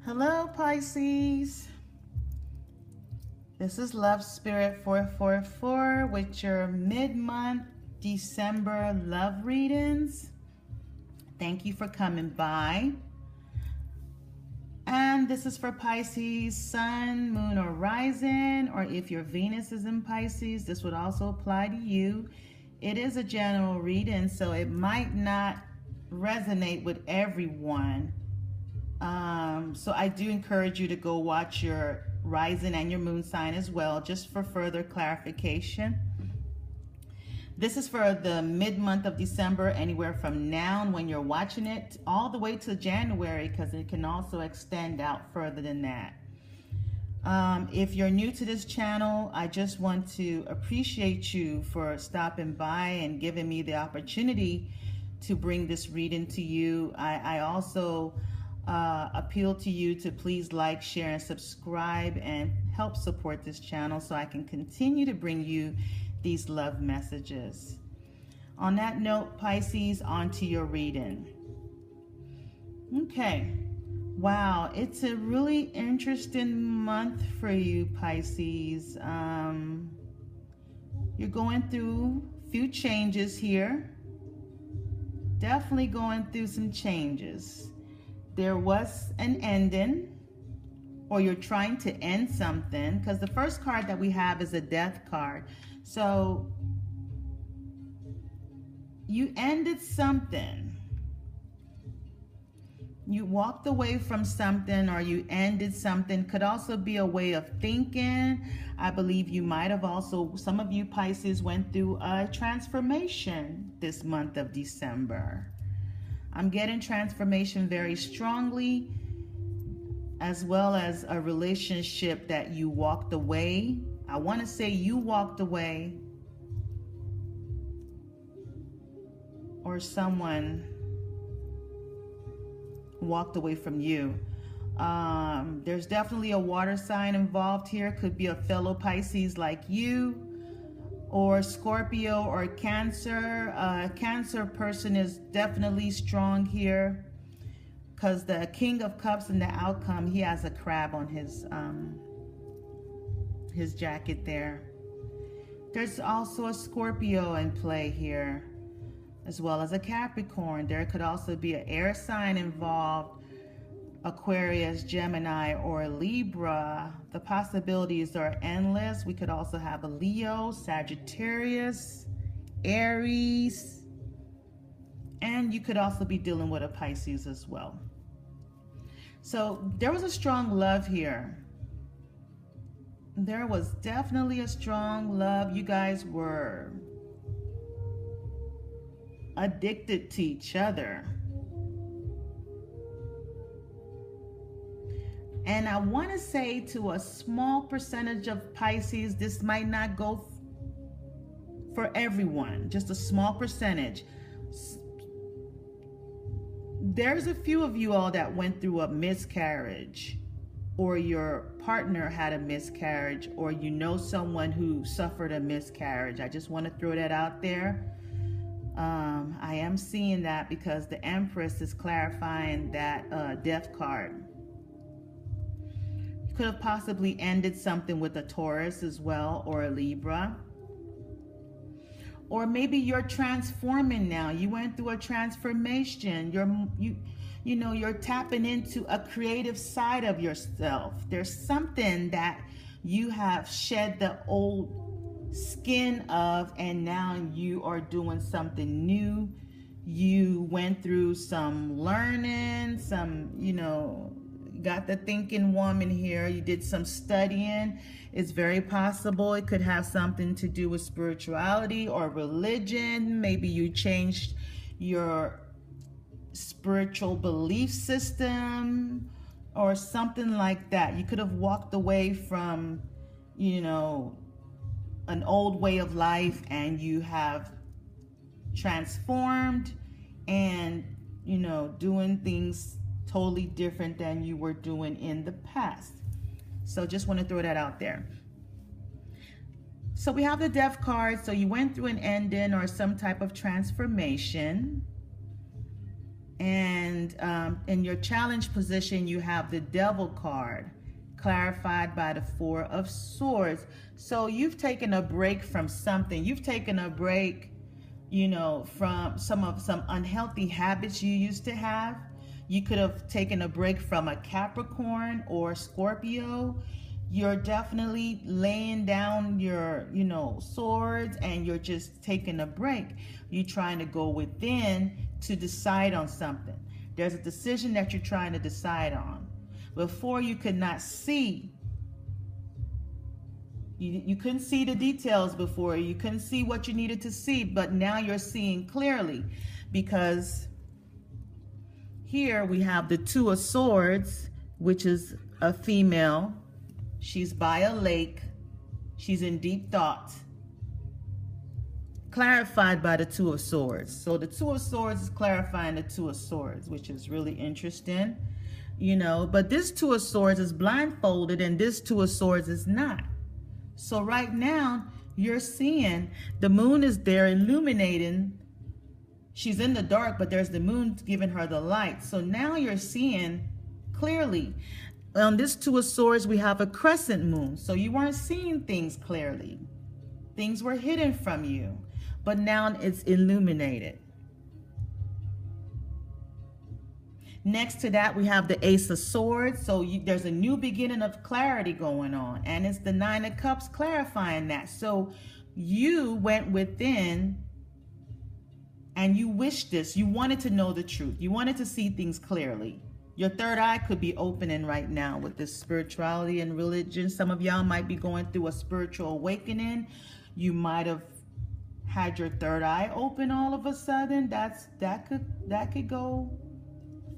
Hello, Pisces. This is Love Spirit 444 with your mid-month December love readings. Thank you for coming by. And this is for Pisces, Sun, Moon, or Rising, or if your Venus is in Pisces, this would also apply to you. It is a general reading, so it might not resonate with everyone. So I do encourage you to go watch your rising and your moon sign as well, just for further clarification. This is for the mid-month of December, anywhere from now when you're watching it all the way to January, because it can also extend out further than that. If you're new to this channel, I just want to appreciate you for stopping by and giving me the opportunity to bring this reading to you. I also appeal to you to please like, share, and subscribe and help support this channel so I can continue to bring you these love messages. On that note, Pisces, on to your reading. Okay. Wow, it's a really interesting month for you, Pisces. You're going through a few changes here. Definitely going through some changes. There was an ending, or you're trying to end something, because the first card that we have is a death card. So you ended something. You walked away from something, or you ended something. Could also be a way of thinking. I believe you might have also, some of you Pisces went through a transformation this month of December. I'm getting transformation very strongly, as well as a relationship that you walked away. I want to say you walked away, or someone walked away from you. There's definitely a water sign involved here. Could be a fellow Pisces like you, or Scorpio or Cancer. Cancer person is definitely strong here, because the King of Cups in the outcome, he has a crab on his jacket there. There's also a Scorpio in play here, as well as a Capricorn. There could also be an air sign involved, Aquarius, Gemini, or Libra. The possibilities are endless. We could also have a Leo, Sagittarius, Aries, and you could also be dealing with a Pisces as well. So there was a strong love here. There was definitely a strong love. You guys were addicted to each other. And I want to say, to a small percentage of Pisces, this might not go for everyone, just a small percentage. There's a few of you all that went through a miscarriage, or your partner had a miscarriage, or you know someone who suffered a miscarriage. I just want to throw that out there. I am seeing that because the Empress is clarifying that death card. You could have possibly ended something with a Taurus as well, or a Libra. Or maybe you're transforming now. You went through a transformation. You're tapping into a creative side of yourself. There's something that you have shed the old skin of, and now you are doing something new. You went through some learning, got the thinking woman here. You did some studying. It's very possible it could have something to do with spirituality or religion. Maybe you changed your spiritual belief system or something like that. You could have walked away from, an old way of life, and you have transformed and, doing things totally different than you were doing in the past. So just want to throw that out there. So we have the Death card. So you went through an ending or some type of transformation. And in your challenge position, you have the Devil card, clarified by the Four of Swords. So you've taken a break from something. You've taken a break, you know, from some unhealthy habits you used to have. You could have taken a break from a Capricorn or Scorpio. You're definitely laying down your, you know, swords, and you're just taking a break. You're trying to go within to decide on something. There's a decision that you're trying to decide on. Before, you could not see. You couldn't see the details before. You couldn't see what you needed to see, but now you're seeing clearly, because here we have the Two of Swords, which is a female. She's by a lake. She's in deep thought. Clarified by the Two of Swords. So the Two of Swords is clarifying the Two of Swords, which is really interesting, you know. But this Two of Swords is blindfolded, and this Two of Swords is not. So right now, you're seeing the moon is there illuminating. She's in the dark, but there's the moon giving her the light. So now you're seeing clearly. On this Two of Swords, we have a crescent moon. So you weren't seeing things clearly. Things were hidden from you, but now it's illuminated. Next to that, we have the Ace of Swords. So there's a new beginning of clarity going on, and it's the Nine of Cups clarifying that. So you went within and you wished this. You wanted to know the truth. You wanted to see things clearly. Your third eye could be opening right now with this spirituality and religion. Some of y'all might be going through a spiritual awakening. You might have had your third eye open all of a sudden. That could go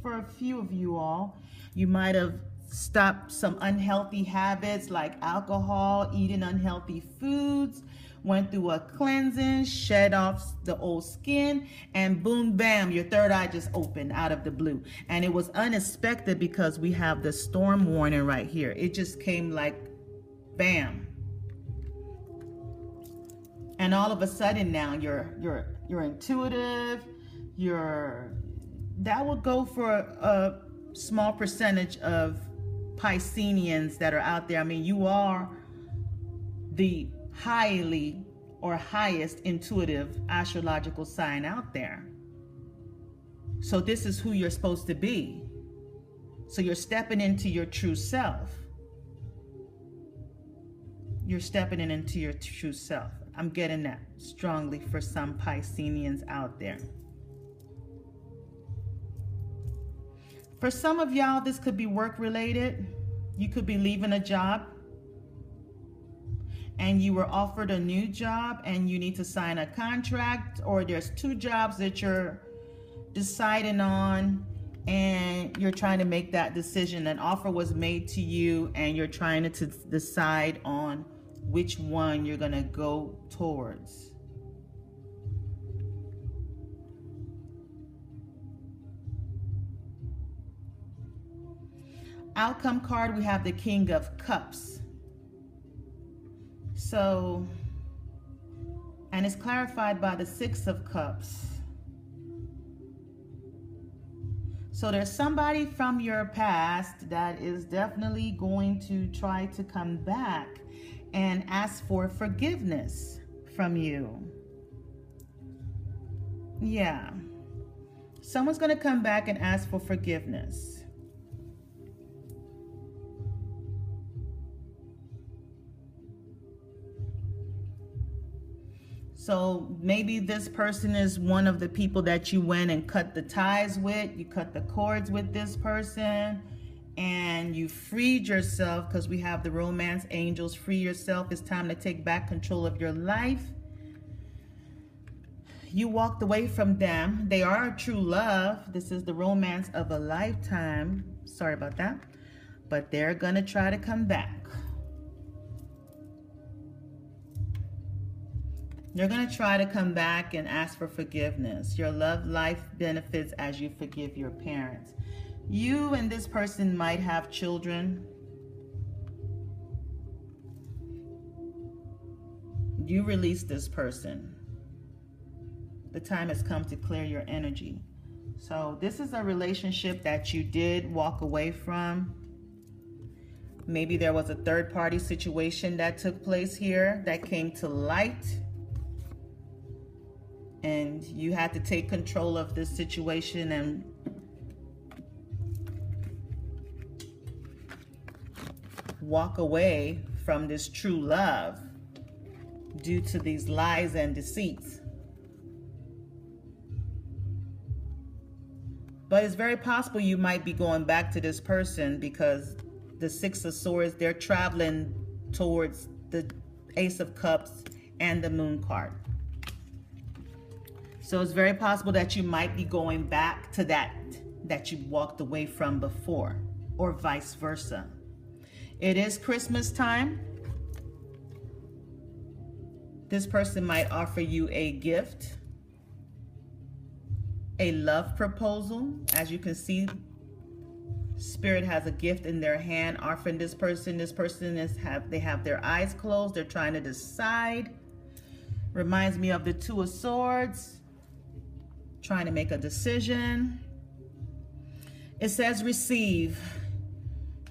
for a few of you all. You might have stopped some unhealthy habits like alcohol, eating unhealthy foods, went through a cleansing, shed off the old skin, and boom, bam, your third eye just opened out of the blue. And it was unexpected because we have the storm warning right here. It just came like bam. And all of a sudden now you're intuitive, that would go for a small percentage of Pisceans that are out there. I mean, you are the highly or highest intuitive astrological sign out there. So this is who you're supposed to be. So you're stepping into your true self. You're stepping into your true self. I'm getting that strongly for some Pisceans out there. For some of y'all, this could be work related. You could be leaving a job and you were offered a new job and you need to sign a contract, or there's two jobs that you're deciding on and you're trying to make that decision. An offer was made to you and you're trying to decide on which one you're going to go towards. Outcome card, we have the King of Cups. So, and it's clarified by the Six of Cups. So there's somebody from your past that is definitely going to try to come back and ask for forgiveness from you. Yeah. Someone's going to come back and ask for forgiveness. So maybe this person is one of the people that you went and cut the ties with. You cut the cords with this person and you freed yourself, because we have the romance angels. Free yourself. It's time to take back control of your life. You walked away from them. They are a true love. This is the romance of a lifetime. Sorry about that. But they're going to try to come back. You're going to try to come back and ask for forgiveness. Your love life benefits as you forgive your parents. You and this person might have children. You release this person. The time has come to clear your energy. So this is a relationship that you did walk away from. Maybe there was a third-party situation that took place here that came to light. And you had to take control of this situation and walk away from this true love due to these lies and deceits. But it's very possible you might be going back to this person because the Six of Swords, they're traveling towards the Ace of Cups and the Moon card. So it's very possible that you might be going back to that you walked away from before, or vice versa. It is Christmas time. This person might offer you a gift, a love proposal. As you can see, Spirit has a gift in their hand offering this person. This person they have their eyes closed. They're trying to decide. Reminds me of the Two of Swords. Trying to make a decision. It says, receive.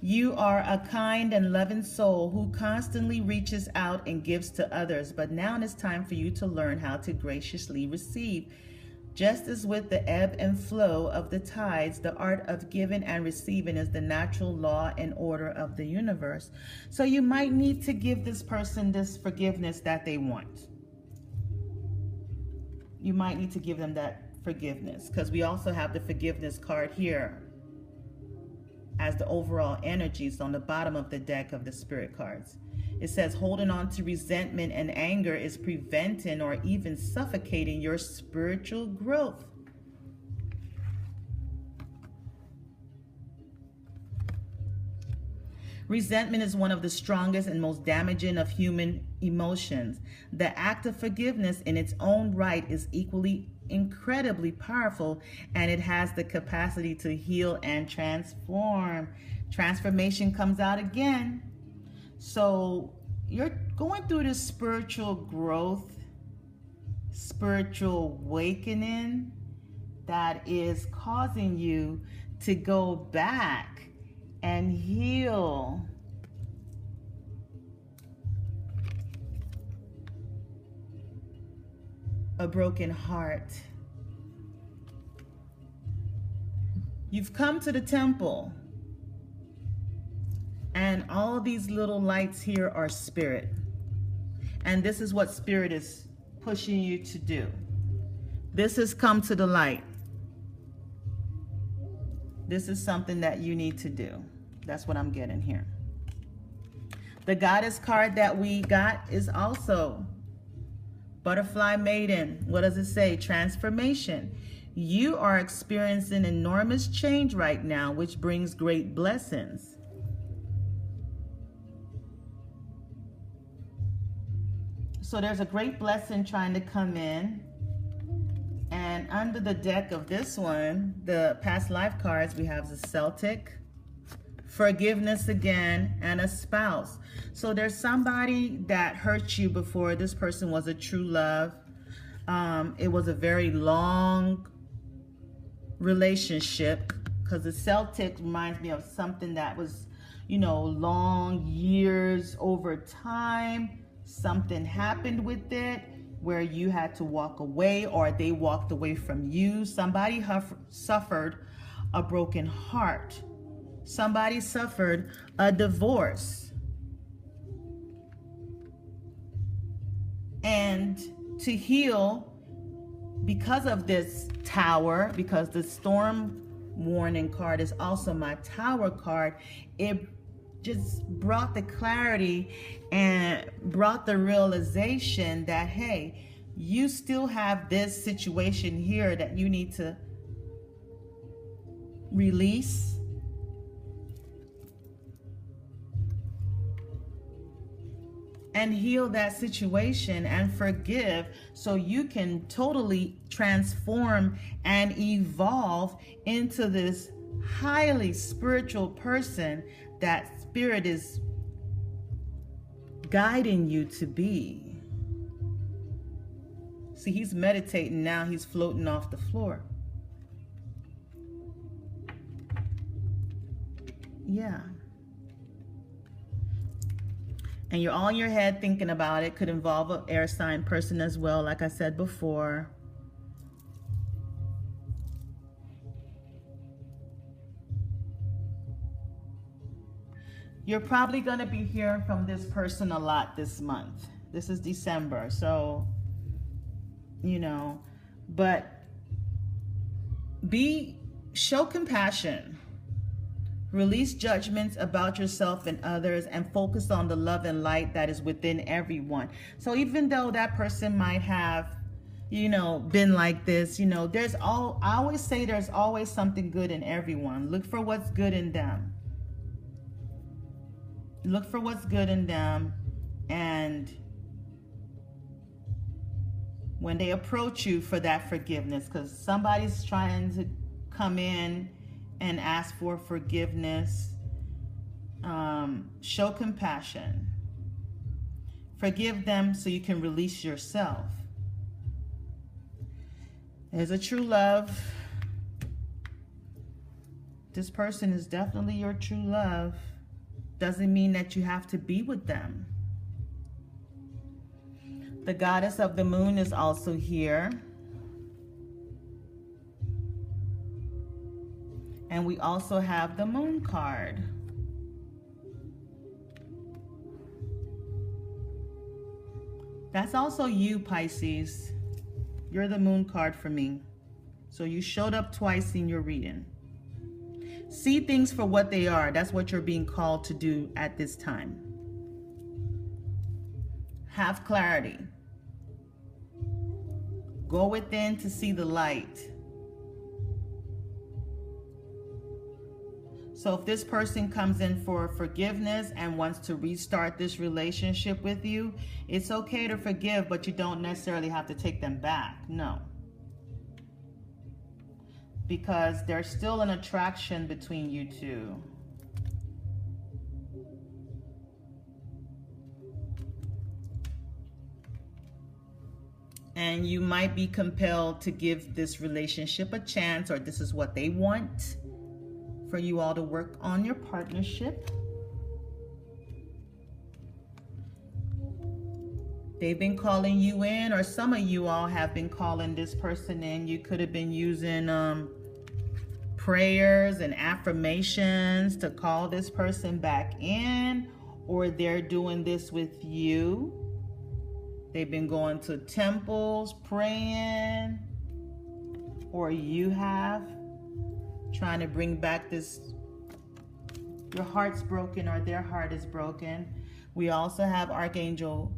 You are a kind and loving soul who constantly reaches out and gives to others, but now it's time for you to learn how to graciously receive. Just as with the ebb and flow of the tides, the art of giving and receiving is the natural law and order of the universe. So you might need to give this person this forgiveness that they want. You might need to give them that forgiveness, because we also have the forgiveness card here as the overall energies on the bottom of the deck of the Spirit cards. It says holding on to resentment and anger is preventing or even suffocating your spiritual growth. Resentment is one of the strongest and most damaging of human emotions. The act of forgiveness in its own right is equally incredibly powerful, and it has the capacity to heal and transform. Transformation comes out again. So you're going through this spiritual growth, spiritual awakening that is causing you to go back and heal a broken heart. You've come to the temple, and all these little lights here are spirit. And this is what spirit is pushing you to do. This has come to the light. This is something that you need to do. That's what I'm getting here. The goddess card that we got is also Butterfly Maiden. What does it say? Transformation. You are experiencing enormous change right now, which brings great blessings. So there's a great blessing trying to come in. And under the deck of this one, the past life cards, we have the Celtic, forgiveness again, and a spouse. So there's somebody that hurt you before. This person was a true love. It was a very long relationship, because the Celtic reminds me of something that was, you know, long years over time. Something happened with it where you had to walk away, or they walked away from you. Somebody suffered a broken heart. Somebody suffered a divorce. And to heal, because of this Tower, because the storm warning card is also my Tower card, it just brought the clarity and brought the realization that, hey, you still have this situation here that you need to release. And heal that situation and forgive, so you can totally transform and evolve into this highly spiritual person that Spirit is guiding you to be. See, he's meditating now. He's floating off the floor. Yeah. And you're all in your head thinking about it. Could involve an air sign person as well, like I said before. You're probably going to be hearing from this person a lot this month. This is December, so, you know, but show compassion. Release judgments about yourself and others and focus on the love and light that is within everyone. So even though that person might have, you know, been like this, you know, I always say there's always something good in everyone. Look for what's good in them. Look for what's good in them, and when they approach you for that forgiveness, because somebody's trying to come in and ask for forgiveness, show compassion. Forgive them so you can release yourself. There's a true love. This person is definitely your true love. Doesn't mean that you have to be with them. The goddess of the moon is also here. And we also have the moon card. That's also you, Pisces. You're the moon card for me. So you showed up twice in your reading. See things for what they are. That's what you're being called to do at this time. Have clarity. Go within to see the light. So if this person comes in for forgiveness and wants to restart this relationship with you, it's okay to forgive, but you don't necessarily have to take them back. No. Because there's still an attraction between you two. And you might be compelled to give this relationship a chance, or this is what they want for you all to work on your partnership. They've been calling you in, or some of you all have been calling this person in. You could have been using prayers and affirmations to call this person back in, or they're doing this with you. They've been going to temples, praying, or you have, trying to bring back this, your heart's broken or their heart is broken. We also have Archangel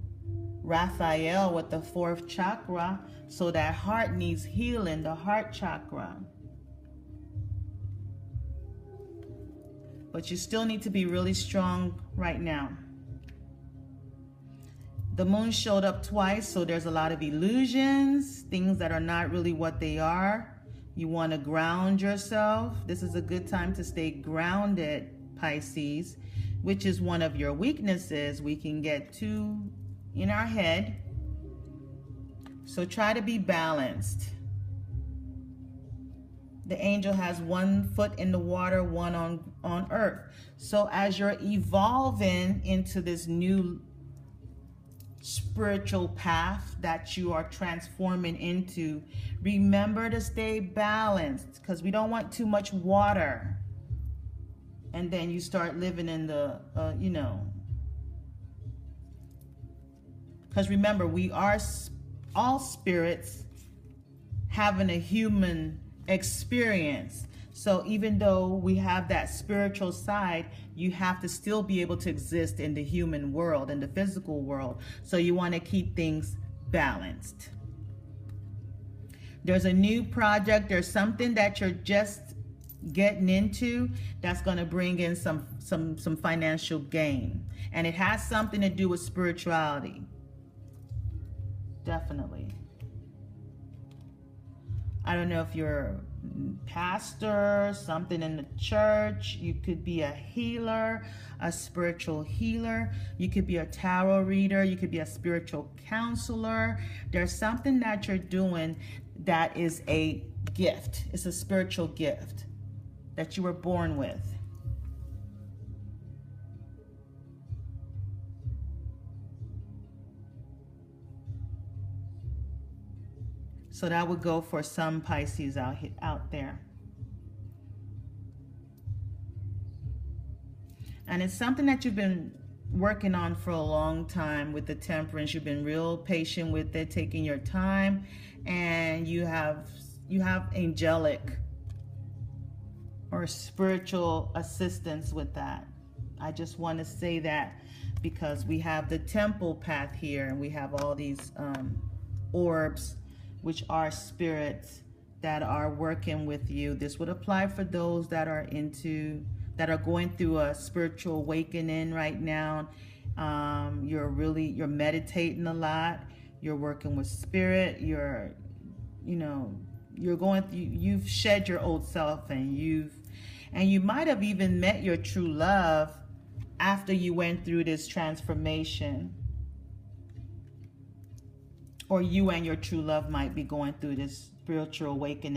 Raphael with the 4th chakra, so that heart needs healing, the heart chakra. But you still need to be really strong right now. The moon showed up twice, so there's a lot of illusions, things that are not really what they are. You want to ground yourself. This is a good time to stay grounded, Pisces, which is one of your weaknesses. We can get too in our head. So try to be balanced. The angel has one foot in the water, one on earth. So as you're evolving into this new spiritual path that you are transforming into, remember to stay balanced, because we don't want too much water. And then you start living in the, because remember, we are all spirits having a human experience. So even though we have that spiritual side, you have to still be able to exist in the human world, in the physical world. So you want to keep things balanced. There's a new project. There's something that you're just getting into that's going to bring in some financial gain. And it has something to do with spirituality. Definitely. I don't know if you're pastor, something in the church. You could be a healer, a spiritual healer. You could be a tarot reader. You could be a spiritual counselor. There's something that you're doing that is a gift. It's a spiritual gift that you were born with. So that would go for some Pisces out there. And it's something that you've been working on for a long time with the Temperance. You've been real patient with it, taking your time, and you have angelic or spiritual assistance with that. I just want to say that because we have the Temple path here, and we have all these orbs, which are spirits that are working with you. This would apply for those that are going through a spiritual awakening right now. You're meditating a lot. You're working with spirit. You're going through, you've shed your old self, and you might have even met your true love after you went through this transformation. Or you and your true love might be going through this spiritual awakening.